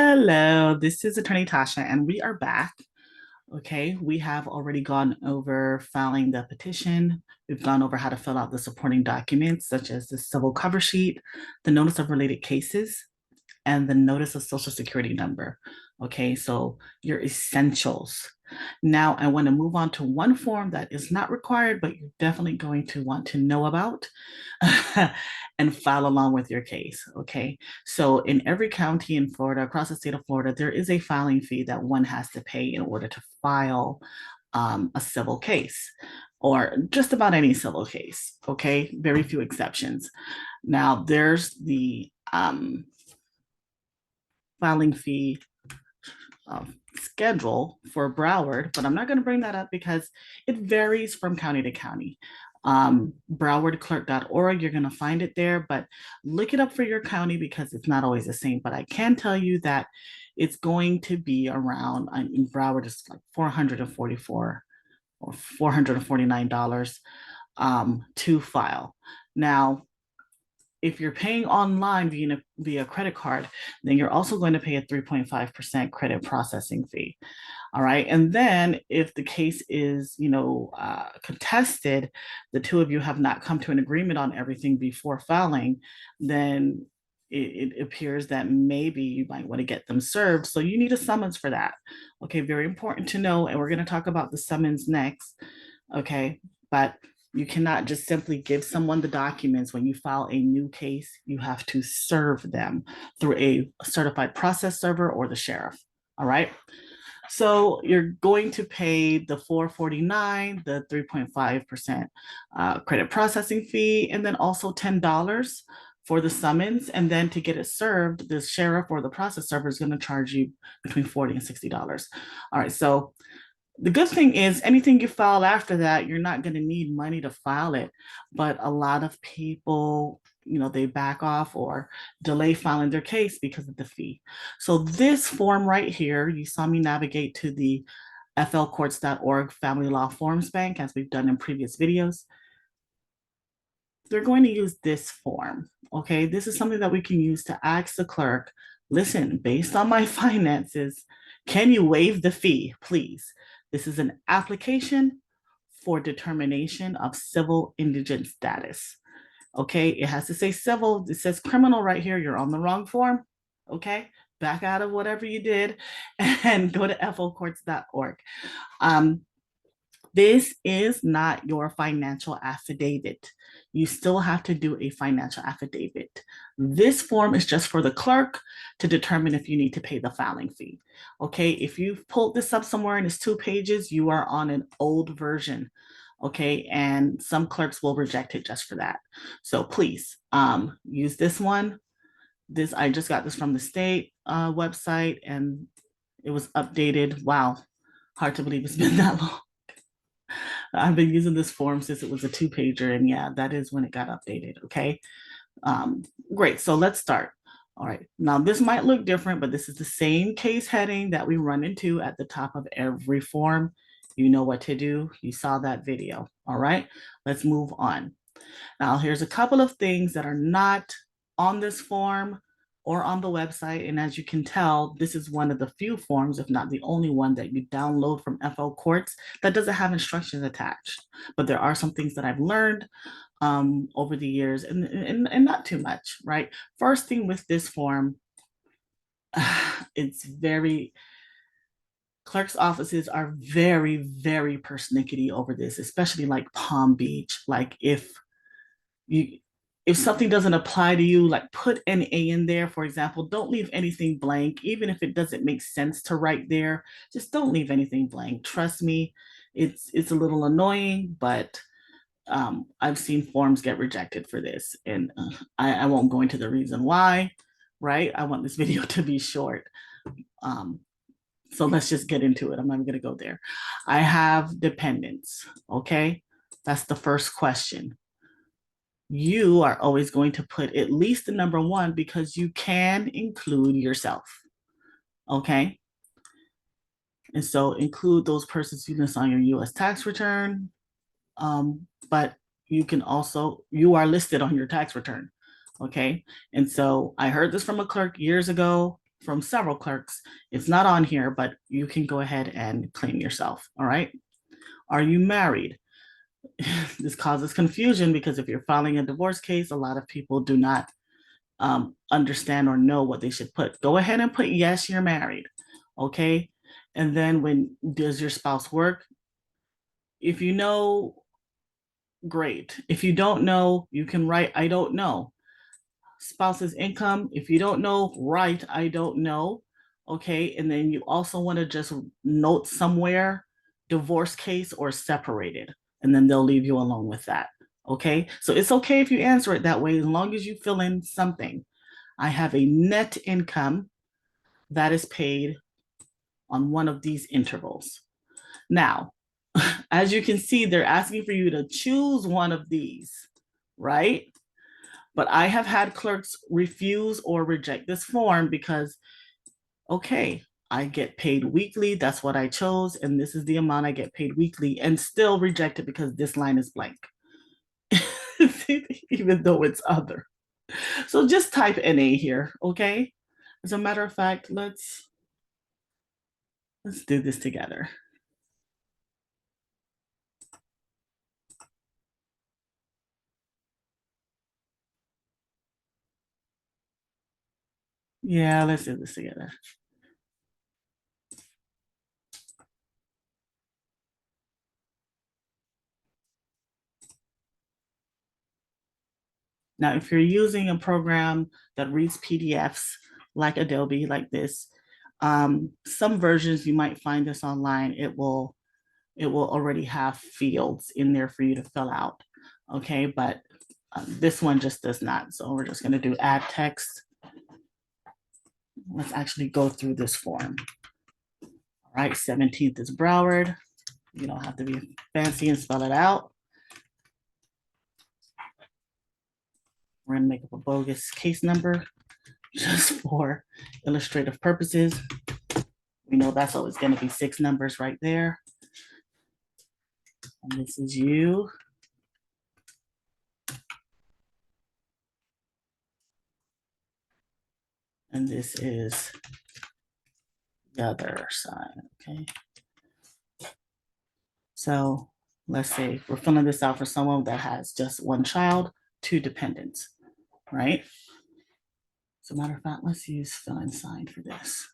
Hello, this is Attorney Tasha, and we are back. Okay, we have already gone over filing the petition. We've gone over how to fill out the supporting documents, such as the civil cover sheet, the notice of related cases, and the notice of social security number. Okay, so your essentials. Now, I want to move on to one form that is not required, but you're definitely going to want to know about and file along with your case. Okay, so in every county in Florida, across the state of Florida, there is a filing fee that one has to pay in order to file a civil case or just about any civil case. Okay, very few exceptions. Now, there's the filing fee schedule for Broward, but I'm not going to bring that up because it varies from county to county. Browardclerk.org, you're going to find it there, but look it up for your county because it's not always the same. But I can tell you that it's going to be around, in Broward, it's like $444 or $449 to file. Now, if you're paying online via credit card, then you're also going to pay a 3.5% credit processing fee. All right. And then if the case is, contested, the two of you have not come to an agreement on everything before filing, then it appears that maybe you might want to get them served. So you need a summons for that. Okay. Very important to know. And we're going to talk about the summons next. Okay. But you cannot just simply give someone the documents when you file a new case. You have to serve them through a certified process server or the sheriff. All right. So you're going to pay the $449, the 3.5% credit processing fee, and then also $10 for the summons. And then to get it served, the sheriff or the process server is going to charge you between $40 and $60. All right. So the good thing is anything you file after that, you're not going to need money to file it. But a lot of people, they back off or delay filing their case because of the fee. So this form right here, you saw me navigate to the flcourts.org Family Law Forms Bank, as we've done in previous videos. They're going to use this form. Okay, this is something that we can use to ask the clerk, listen, based on my finances, can you waive the fee, please? This is an application for determination of civil indigent status. Okay, it has to say civil. It says criminal right here. You're on the wrong form. Okay, back out of whatever you did and go to flcourts.org. This is not your financial affidavit. You still have to do a financial affidavit. This form is just for the clerk to determine if you need to pay the filing fee. Okay, if you've pulled this up somewhere and it's 2 pages, you are on an old version. Okay, and some clerks will reject it just for that. So please use this one. I just got this from the state website and it was updated. Wow, hard to believe it's been that long. I've been using this form since it was a 2-pager, and yeah, that is when it got updated. Okay, great. So let's start. All right, now this might look different, but this is the same case heading that we run into at the top of every form. You know what to do. You saw that video. All right, let's move on. Now, here's a couple of things that are not on this form or on the website. And as you can tell, this is one of the few forms, if not the only one, that you download from FL Courts that doesn't have instructions attached. But there are some things that I've learned over the years and not too much, right? First thing with this form, it's very, clerk's offices are very, very persnickety over this, especially like Palm Beach. Like you if something doesn't apply to you, like put an A in there, for example. Don't leave anything blank, even if it doesn't make sense to write there. Just don't leave anything blank. Trust me, it's a little annoying, but I've seen forms get rejected for this, and I won't go into the reason why, right? I want this video to be short. So let's just get into it. I'm not even gonna go there. I have dependents, okay? That's the first question. You are always going to put at least the number 1 because you can include yourself. Okay. And so include those persons units on your US tax return. But you can also, you are listed on your tax return. Okay. And so I heard this from a clerk years ago. from several clerks. It's not on here, but you can go ahead and claim yourself. All right. Are you married? This causes confusion because if you're filing a divorce case, a lot of people do not understand or know what they should put. Go ahead and put yes, you're married. Okay. And then when does your spouse work? If you know, great. If you don't know, you can write, I don't know. Spouse's income, if you don't know, write, I don't know. Okay. And then you also want to just note somewhere divorce case or separated, and then they'll leave you alone with that. Okay. So it's okay if you answer it that way as long as you fill in something. I have a net income that is paid on one of these intervals. Now, as you can see, they're asking for you to choose one of these, right? But I have had clerks refuse or reject this form because, okay, I get paid weekly. That's what I chose. And this is the amount I get paid weekly, and still reject it because this line is blank, even though it's other. So just type NA here, okay? As a matter of fact, let's do this together. Yeah, let's do this together. Now, if you're using a program that reads PDFs like Adobe, like this, some versions you might find this online. It will already have fields in there for you to fill out. Okay, but this one just does not. So we're just going to do add text. Let's actually go through this form. All right, 17th is Broward. You don't have to be fancy and spell it out. We're going to make up a bogus case number just for illustrative purposes. We know that's always going to be 6 numbers right there. And this is you. And this is the other side, okay? So let's say we're filling this out for someone that has just one child, 2 dependents, right? So matter of fact, let's use fill and sign for this.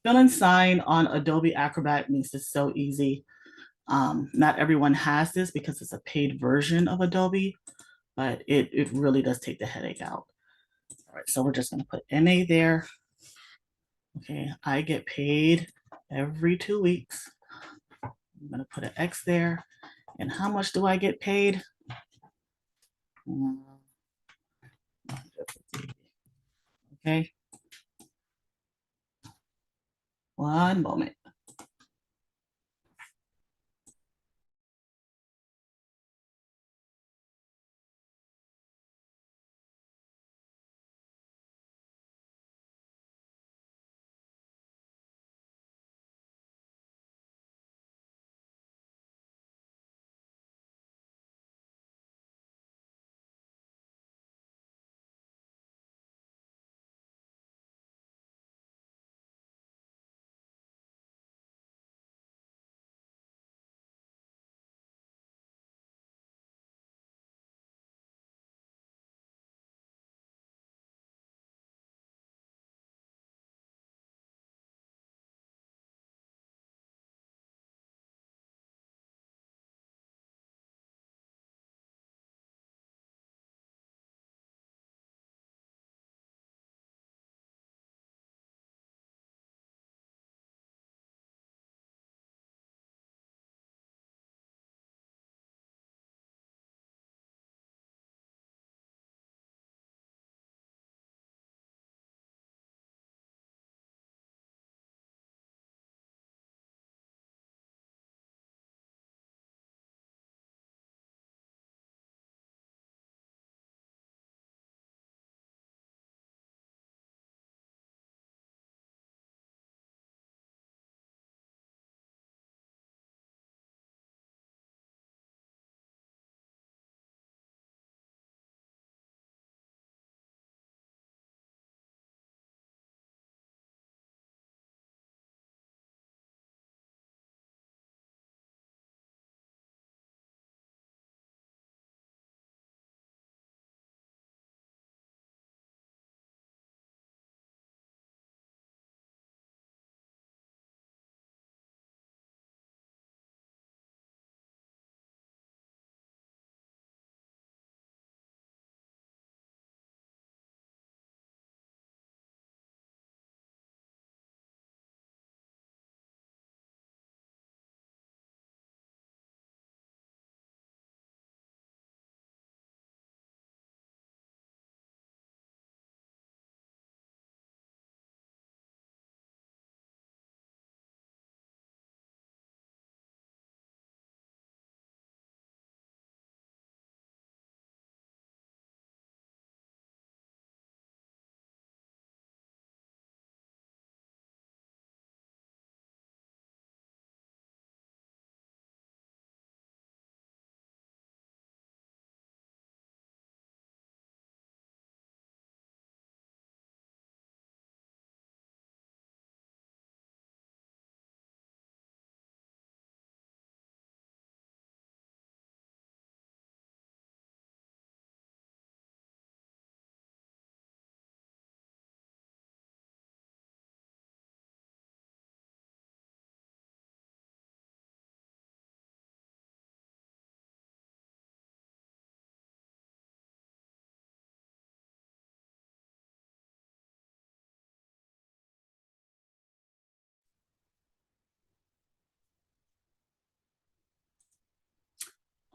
Fill and sign on Adobe Acrobat makes this so easy. Not everyone has this because it's a paid version of Adobe, but it really does take the headache out. All right, so we're just gonna put NA there. Okay, I get paid every 2 weeks. I'm gonna put an X there. And how much do I get paid? Okay. One moment.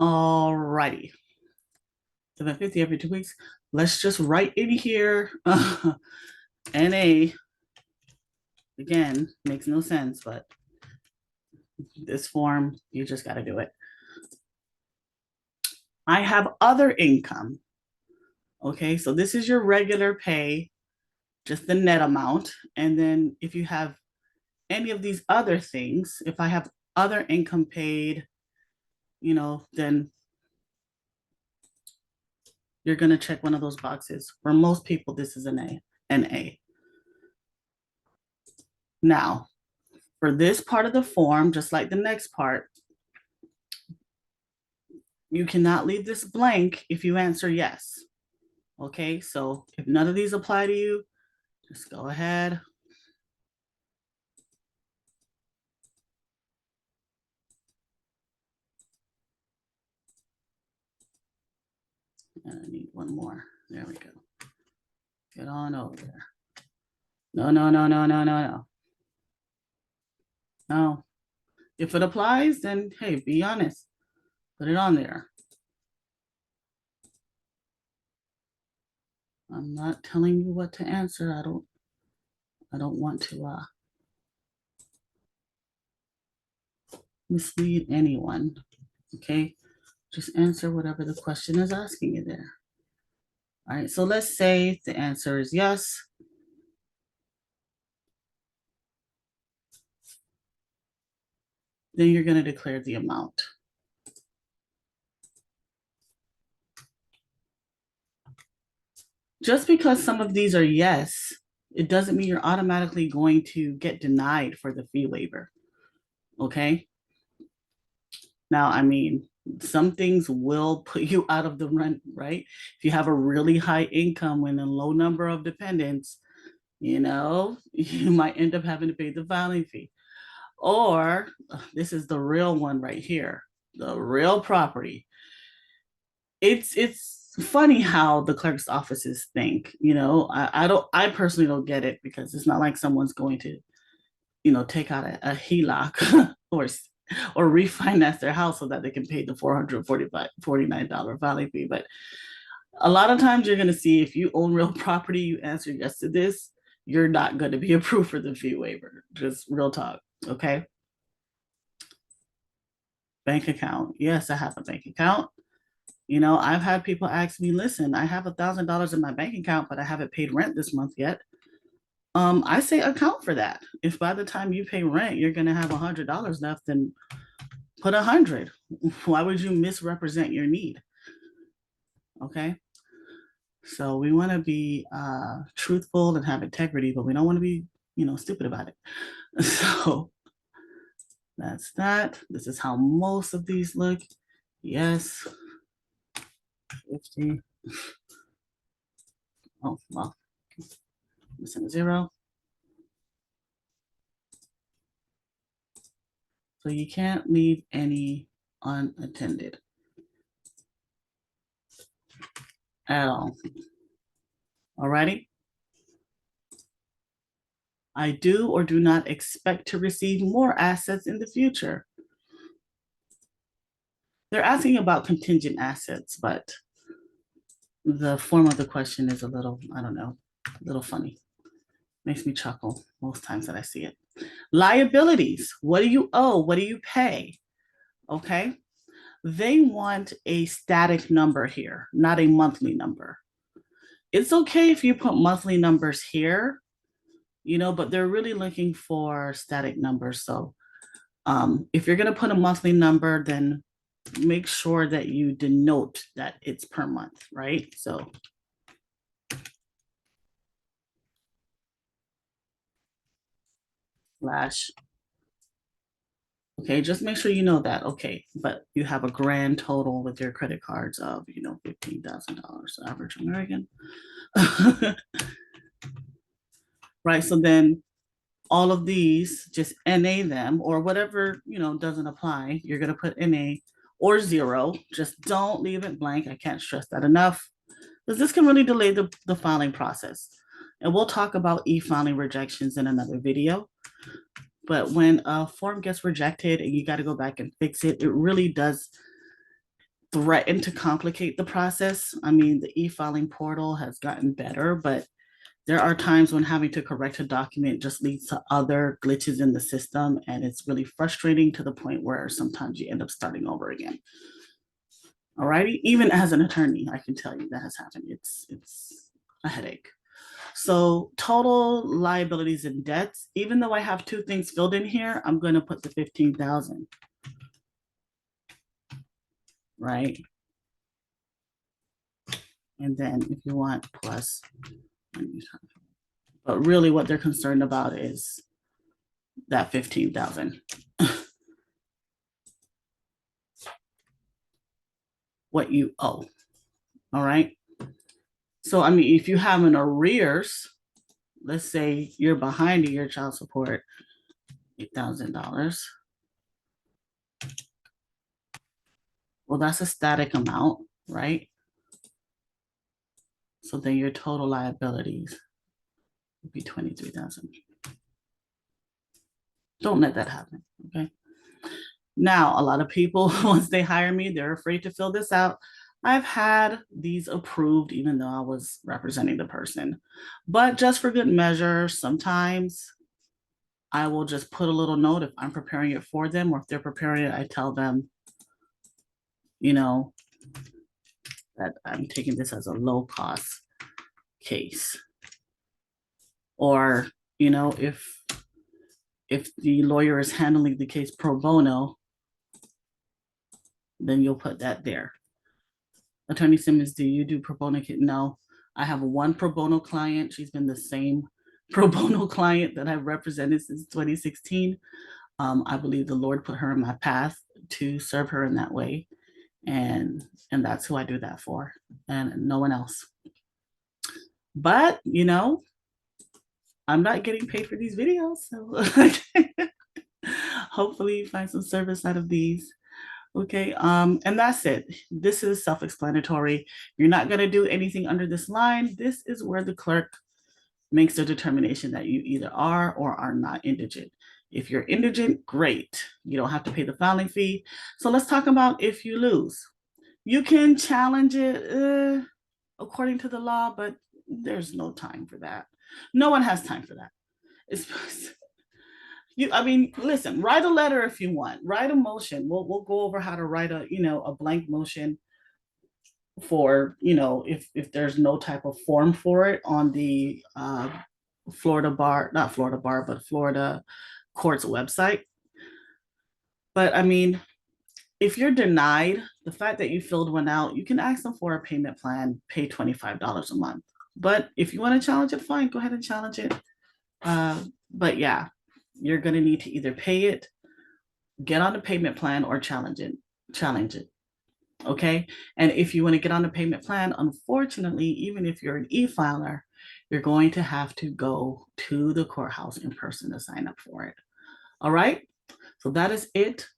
All righty. 750 every 2 weeks. Let's just write in here. NA, again, makes no sense, but this form, you just got to do it. I have other income. Okay, so this is your regular pay, just the net amount. And then if you have any of these other things, if I have other income paid, then you're going to check one of those boxes. For most people, this is an A. Now, for this part of the form, just like the next part, you cannot leave this blank if you answer yes. Okay, so if none of these apply to you, just go ahead. And I need one more. There we go. Get on over there. No. No. If it applies, then hey, be honest. Put it on there. I'm not telling you what to answer. I don't want to mislead anyone. Okay, just answer whatever the question is asking you there. All right, so let's say the answer is yes. Then you're going to declare the amount. Just because some of these are yes, it doesn't mean you're automatically going to get denied for the fee waiver. Okay. Now, I mean, some things will put you out of the run, right? If you have a really high income and a low number of dependents, you might end up having to pay the filing fee. Or this is the real one right here, the real property. It's funny how the clerk's offices think. I personally don't get it, because it's not like someone's going to take out a HELOC or refinance their house so that they can pay the $449 filing fee. But a lot of times you're going to see, if you own real property, you answer yes to this, you're not going to be approved for the fee waiver. Just real talk. Okay. Bank account. Yes, I have a bank account. I've had people ask me, listen, I have $1,000 in my bank account, but I haven't paid rent this month yet. I say account for that. If by the time you pay rent, you're going to have $100 left, then put 100. Why would you misrepresent your need? Okay. So we want to be truthful and have integrity, but we don't want to be, stupid about it. So that's that. This is how most of these look. Yes. 50. Oh, well, missing a 0. So you can't leave any unattended at all. Alrighty. I do or do not expect to receive more assets in the future. They're asking about contingent assets, but the form of the question is a little, I don't know, a little funny. Makes me chuckle most times that I see it. Liabilities. What do you owe? What do you pay? Okay. They want a static number here, not a monthly number. It's okay if you put monthly numbers here, but they're really looking for static numbers. So if you're going to put a monthly number, then make sure that you denote that it's per month, right? So slash. Okay, just make sure you know that. Okay, but you have a grand total with your credit cards of, $15,000 average American. Right, so then all of these, just NA them, or whatever, doesn't apply. You're going to put NA or 0. Just don't leave it blank. I can't stress that enough, because this can really delay the filing process. And we'll talk about e-filing rejections in another video. But when a form gets rejected and you got to go back and fix it, it really does threaten to complicate the process. I mean, the e-filing portal has gotten better, but there are times when having to correct a document just leads to other glitches in the system, and it's really frustrating to the point where sometimes you end up starting over again. Alrighty, even as an attorney, I can tell you that has happened. It's a headache. So total liabilities and debts, even though I have two things filled in here, I'm going to put the 15,000, right? And then if you want plus, but really what they're concerned about is that 15,000. What you owe. All right. So, I mean, if you have an arrears, let's say you're behind in your child support, $8,000. Well, that's a static amount, right? So then your total liabilities would be 23,000. Don't let that happen, okay? Now, a lot of people, once they hire me, they're afraid to fill this out. I've had these approved, even though I was representing the person. But just for good measure, sometimes I will just put a little note if I'm preparing it for them, or if they're preparing it, I tell them, you know, that I'm taking this as a low cost case. Or, you know, if the lawyer is handling the case pro bono, then you'll put that there. Attorney Simmons, do you do pro bono? No, I have one pro bono client. She's been the same pro bono client that I've represented since 2016. I believe the Lord put her in my path to serve her in that way. And that's who I do that for, and no one else. But, you know, I'm not getting paid for these videos. So hopefully you find some service out of these. Okay, and that's it. This is self-explanatory. You're not going to do anything under this line. This is where the clerk makes the determination that you either are or are not indigent. If you're indigent, great. You don't have to pay the filing fee. So let's talk about if you lose. You can challenge it according to the law, but there's no time for that. No one has time for that. It's, I mean, listen, write a letter if you want. Write a motion. We'll go over how to write a blank motion for, if there's no type of form for it on the not Florida bar, but Florida court's website. But I mean, if you're denied, the fact that you filled one out, you can ask them for a payment plan, pay $25 a month. But if you want to challenge it, fine, go ahead and challenge it. But yeah, you're going to need to either pay it, get on the payment plan, or challenge it. Okay. And if you want to get on the payment plan, unfortunately, even if you're an e-filer, you're going to have to go to the courthouse in person to sign up for it. All right. So that is it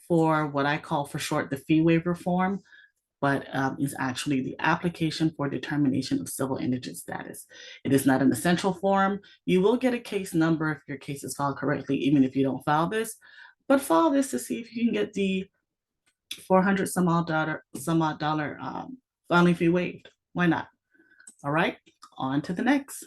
for what I call for short the fee waiver form, but is actually the application for determination of civil indigent status. It is not an essential form. You will get a case number if your case is filed correctly, even if you don't file this, but file this to see if you can get the $400 some odd dollar filing fee waived. Why not? All right, on to the next.